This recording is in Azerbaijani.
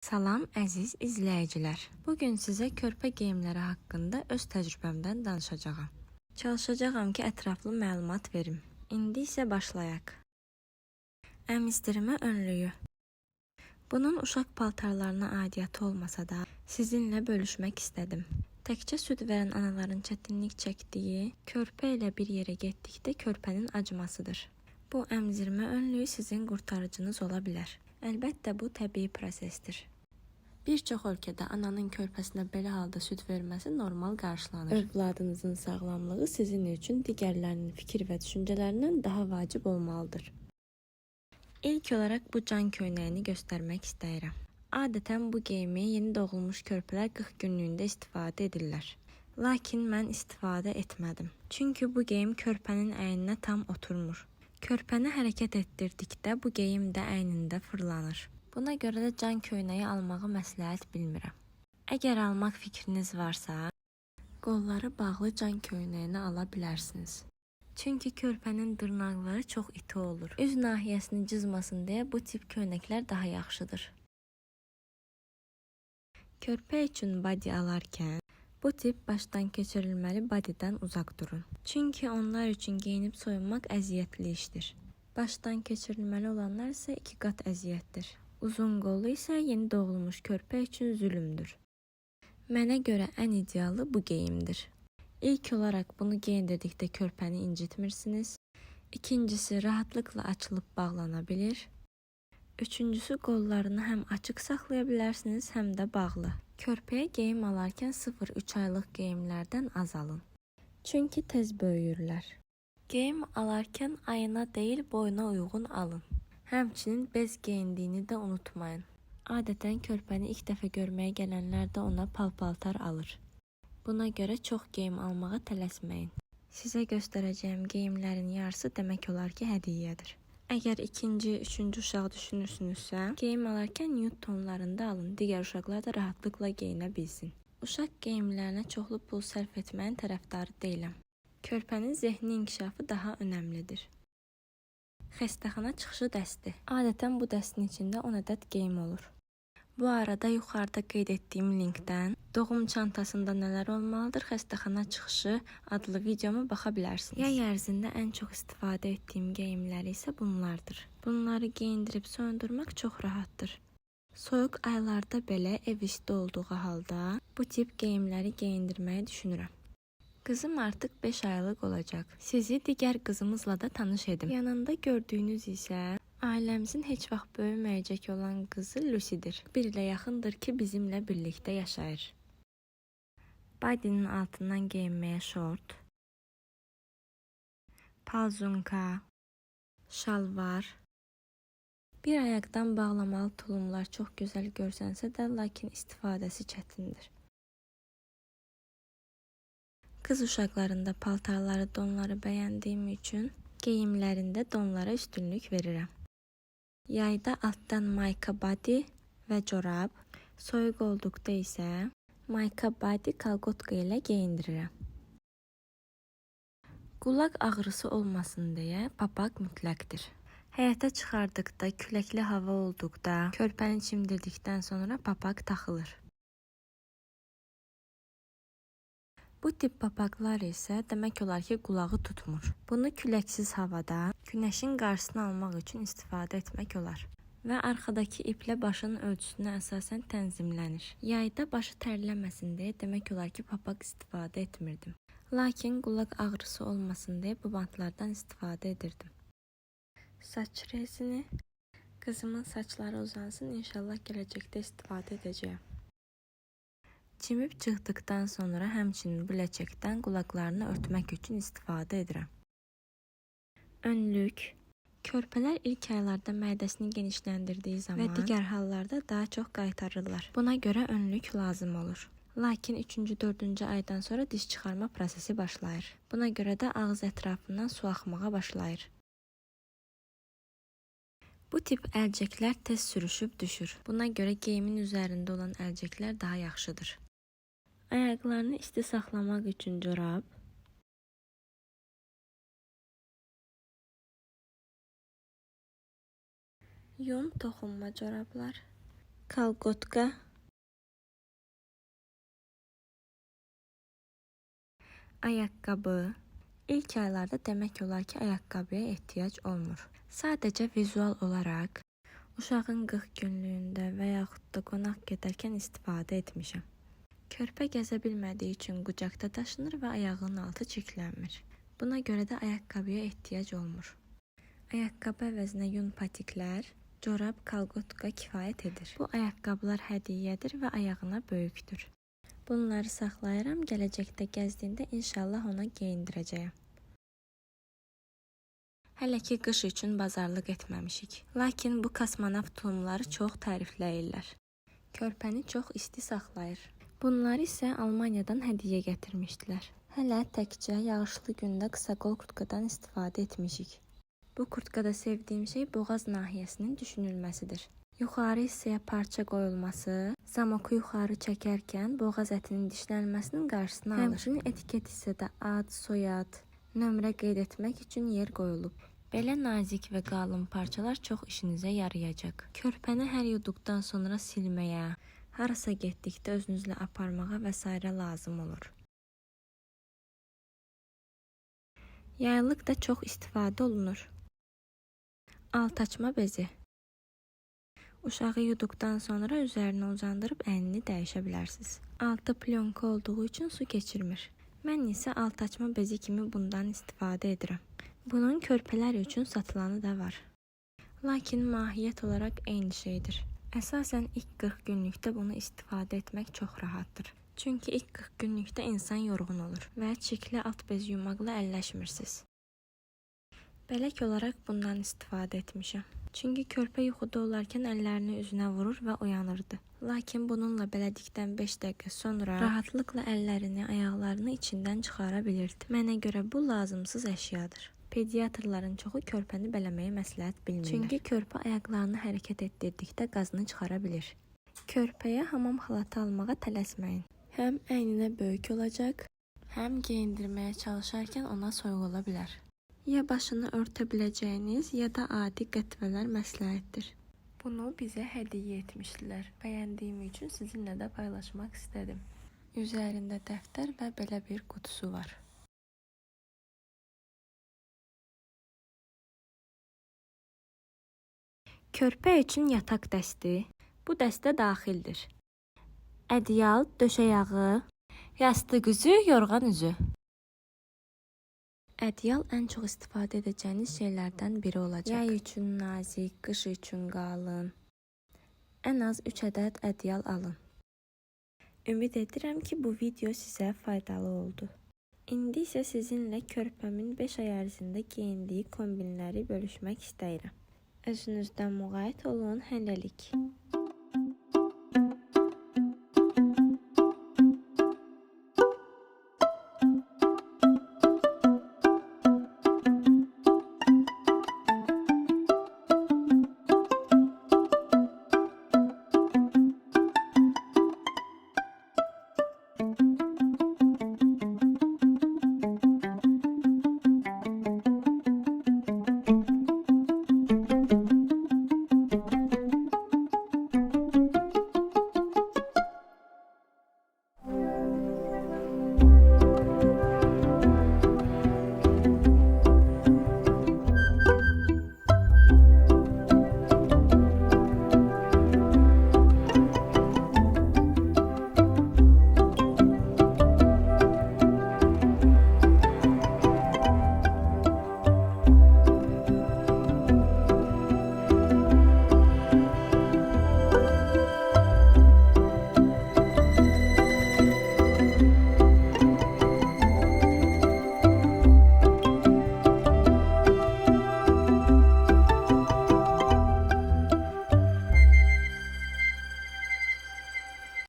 Salam əziz izləyicilər. Bugün sizə körpə geyimləri haqqında öz təcrübəmdən danışacağam. Çalışacağam ki, ətraflı məlumat verim. İndi isə başlayaq. Əmizdirmə önlüyü. Bunun uşaq paltarlarına aidiyyəti olmasa da, sizinlə bölüşmək istədim. Təkcə süd verən anaların çətinlik çəkdiyi, körpə ilə bir yerə getdikdə körpənin acımasıdır. Bu əmzirmə önlüyü sizin qurtarıcınız ola bilər. Əlbəttə, bu təbii prosesdir. Bir çox ölkədə ananın körpəsinə belə halda süd verməsi normal qarşılanır. Övladınızın sağlamlığı sizin üçün digərlərinin fikir və düşüncələrindən daha vacib olmalıdır. İlk olaraq bu can köynəyini göstərmək istəyirəm. Adətən bu geyimi yeni doğulmuş körpələr 40 günlüyündə istifadə edirlər. Lakin mən istifadə etmədim. Çünki bu geyim körpənin əyninə tam oturmur. Körpəni hərəkət etdirdikdə bu geyim də əynində fırlanır. Buna görə də can köynəyi almağı məsləhət bilmirəm. Əgər almaq fikriniz varsa, qolları bağlı can köynəyini ala bilərsiniz. Çünki körpənin dırnaqları çox iti olur. Üz nahiyəsini cızmasın deyə bu tip köynəklər daha yaxşıdır. Körpə üçün body alarkən, bu tip başdan keçirilməli bodydən uzaq durun. Çünki onlar üçün geyinib soyunmaq əziyyətli işdir. Başdan keçirilməli olanlar isə 2 qat əziyyətdir. Uzun qollu isə yeni doğulmuş körpə üçün zülümdür. Mənə görə ən idealı bu geyimdir. İlk olaraq bunu geyindirdikdə körpəni incitmirsiniz. İkincisi, rahatlıqla açılıb bağlana bilir. Üçüncüsü, qollarını həm açıq saxlaya bilərsiniz, həm də bağlı. Körpəyə geyim alarkən 0-3 aylıq geyimlərdən az alın. Çünki tez böyüyürlər. Geyim alarkən ayına deyil, boyuna uyğun alın. Həmçinin bez geyindiyini də unutmayın. Adətən körpəni ilk dəfə görməyə gələnlər də ona pal-paltar alır. Buna görə çox geyim almağa tələsməyin. Sizə göstərəcəyim geyimlərin yarısı demək olar ki, hədiyyədir. Əgər ikinci, üçüncü uşaq düşünürsünüzsə, geyim alarkən nude tonlarında alın, digər uşaqlar da rahatlıqla geyinə bilsin. Uşaq geyimlərinə çoxlu pul sərf etməyin tərəfdarı deyiləm. Körpənin zehni inkişafı daha önəmlidir. Xəstəxana çıxışı dəsti. Adətən bu dəstin içində 10 ədəd geyim olur. Bu arada yuxarıda qeyd etdiyim linkdən doğum çantasında nələr olmalıdır, xəstəxana çıxışı adlı videoma baxa bilərsiniz. Yay ərzində ən çox istifadə etdiyim geyimləri isə bunlardır. Bunları geyindirib soyundurmaq çox rahatdır. Soyuq aylarda belə ev isti olduğu halda bu tip geyimləri geyindirməyi düşünürəm. Qızım artıq 5 aylıq olacaq. Sizi digər qızımızla da tanış edim. Yanında gördüyünüz isə ailəmizin heç vaxt böyüməyəcək olan qızı Lucy'dir. Bir ilə yaxındır ki, bizimlə birlikdə yaşayır. Body'nin altından geyinməyə şort, palzunka, şalvar. Bir ayaqdan bağlamalı tulumlar çox gözəl görsənsə də, lakin istifadəsi çətindir. Qız uşaqlarında paltarları, donları bəyəndiyim üçün geyimlərində donlara üstünlük verirəm. Yayda altdan mayka body və corab, soyuq olduqda isə mayka body kalqotka ilə geyindirirəm. Qulaq ağrısı olmasın deyə papaq mütləqdir. Həyətə çıxardıqda, küləkli hava olduqda, körpəni çimdirdikdən sonra papaq taxılır. Bu tip papaqlar isə demək olar ki, qulağı tutmur. Bunu küləksiz havada günəşin qarşısını almaq üçün istifadə etmək olar. Və arxadakı iplə başın ölçüsünə əsasən tənzimlənir. Yayda başı tərləməsin deyə demək olar ki, papaq istifadə etmirdim. Lakin qulaq ağrısı olmasın deyə bu bantlardan istifadə edirdim. Saç rezini. Qızımın saçları uzansın, inşallah gələcəkdə istifadə edəcəyəm. Çimib çıxdıqdan sonra həmçinin bu ləçəkdən qulaqlarını örtmək üçün istifadə edirəm. Önlük. Körpələr ilk aylarda mədəsini genişləndirdiyi zaman və digər hallarda daha çox qaytarırlar. Buna görə önlük lazım olur. Lakin 3-4-cü aydan sonra diş çıxarma prosesi başlayır. Buna görə də ağız ətrafından su axmağa başlayır. Bu tip əlcəklər tez sürüşüb düşür. Buna görə geyimin üzərində olan əlcəklər daha yaxşıdır. Ayaqlarını isti saxlamaq üçün corab, yun toxunma corablar, Kalgotka, ayaqqabı. İlk aylarda demək olar ki, ayaqqabıya ehtiyac olmur. Sadəcə vizual olaraq uşağın 40 günlüyündə və yaxud da qonaq gedərkən istifadə etmişəm. Körpə gəzə bilmədiyi üçün qucaqda daşınır və ayağının altı çirklənmir. Buna görə də ayaqqabıya ehtiyac olmur. Ayaqqabı əvəzinə yun patiklər, corab, kalgotka kifayət edir. Bu ayaqqabılar hədiyyədir və ayağına böyükdür. Bunları saxlayıram, gələcəkdə gəzdiyində inşallah ona geyindirəcəyəm. Hələ ki qış üçün bazarlıq etməmişik. Lakin bu kosmonavt tulumları çox tərifləyirlər. Körpəni çox isti saxlayır. Bunları isə Almaniyadan hədiyyə gətirmişdilər. Hələ təkcə yağışlı gündə qısaqol kurtkadan istifadə etmişik. Bu kurtkada sevdiyim şey boğaz nahiyəsinin düşünülməsidir. Yuxarı hissəyə parça qoyulması, zamoku yuxarı çəkərkən boğaz ətinin dişlənməsinin qarşısını alır. Həmçinin etiket hissədə ad, soyad, nömrə qeyd etmək üçün yer qoyulub. Belə nazik və qalın parçalar çox işinizə yarayacaq. Körpəni hər yuduqdan sonra silməyə, harasa getdikdə özünüzlə aparmağa və s. lazım olur. Yaylıq da çox istifadə olunur. Alt açma bezi. Uşağı yuduqdan sonra üzərinə uzandırıb əlini dəyişə bilərsiniz. Altı plyonka olduğu üçün su keçirmir. Mən isə alt açma bezi kimi bundan istifadə edirəm. Bunun körpələr üçün satılanı da var. Lakin mahiyyət olaraq eyni şeydir. Əsasən ilk 40 günlükdə bunu istifadə etmək çox rahatdır. Çünki ilk 40 günlükdə insan yorğun olur və çirkli alt bez yumaqla əlləşmirsiniz. Bələk olaraq bundan istifadə etmişəm. Çünki körpə yuxuda olarkən əllərini üzünə vurur və oyanırdı. Lakin bununla belədikdən 5 dəqiqə sonra rahatlıqla əllərini, ayaqlarını içindən çıxara bilirdi. Mənə görə bu lazımsız əşyadır. Pediatrların çoxu körpəni bələməyi məsləhət bilmirlər. Çünki körpə ayaqlarını hərəkət etdirdikdə qazını çıxara bilir. Körpəyə hamam xalatı almağa tələsməyin. Həm əyninə böyük olacaq, həm geyindirməyə çalışarkən ona soyuq ola bilər. Ya başını örtə biləcəyiniz, ya da adi qətvələr məsləhətdir. Bunu bizə hədiyyə etmişdilər. Bəyəndiyim üçün sizinlə də paylaşmaq istədim. Üzərində dəftər və belə bir qutusu var. Körpə üçün yataq dəsti. Bu dəstə daxildir. Ədyal, döşəyağı, yastıq üzü, yorğan üzü. Ədyal ən çox istifadə edəcəyiniz şeylərdən biri olacaq. Yay üçün nazik, qış üçün qalın. Ən az 3 ədəd ədyal alın. Ümid edirəm ki, bu video sizə faydalı oldu. İndi isə sizinlə körpəmin 5 ay ərzində geyindiyi kombinləri bölüşmək istəyirəm. Özünüzdən müğayət olun, hələlik.